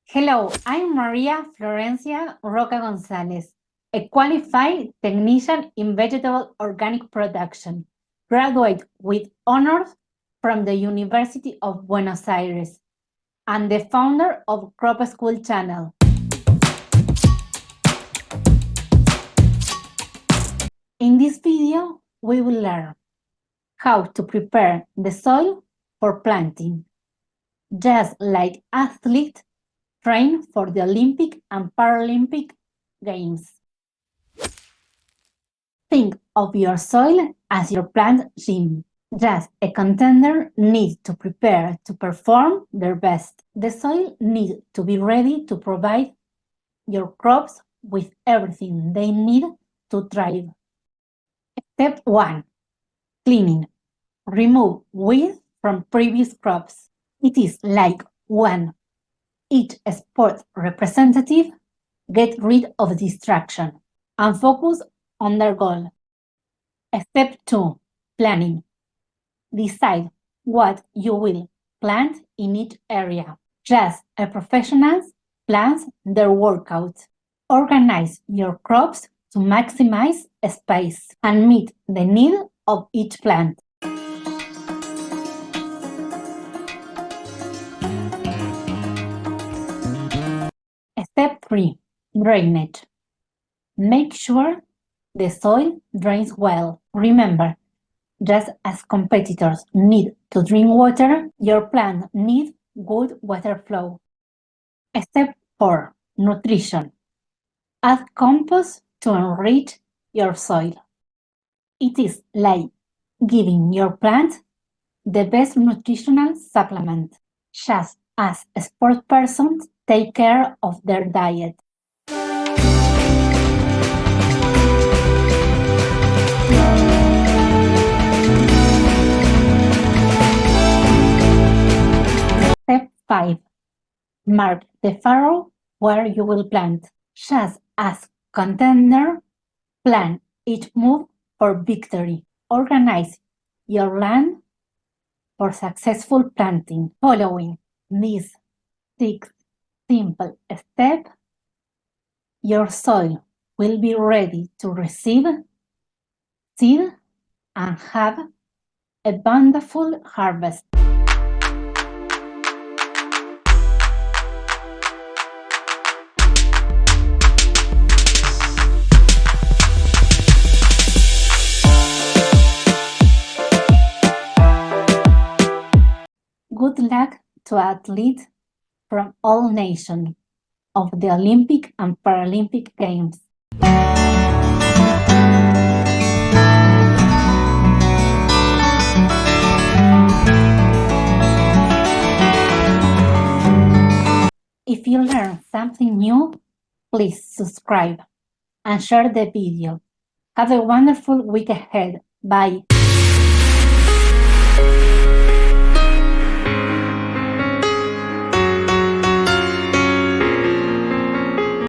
Hello, I'm Maria Florencia Roca Gonzalez, a qualified technician in vegetable organic production, graduate with honors from the University of Buenos Aires, and the founder of CropSchool channel. In this video, we will learn how to prepare the soil for planting, just like athletes train for the Olympic and Paralympic Games. Think of your soil as your plant gym. Just a contender needs to prepare to perform their best. The soil needs to be ready to provide your crops with everything they need to thrive. Step 1. Cleaning. Remove weeds from previous crops. It is like when each sport representative get rid of distraction and focus on their goal. Step 2. Planning. Decide what you will plant in each area. Just as professionals plan their workout. Organize your crops to maximize space and meet the need of each plant. Step 3. Drainage. Make sure the soil drains well. Remember, just as competitors need to drink water, your plant needs good water flow. Step 4. Nutrition. Add compost to enrich your soil. It is like giving your plant the best nutritional supplement, just as sport persons take care of their diet. Step 5. Mark the furrow where you will plant. Just as contender, plan each move for victory. Organize your land for successful planting. Following these 6 simple steps, your soil will be ready to receive seed and have a bountiful harvest. Good luck to athletes from all nations of the Olympic and Paralympic Games. If you learned something new, please subscribe and share the video. Have a wonderful week ahead. Bye.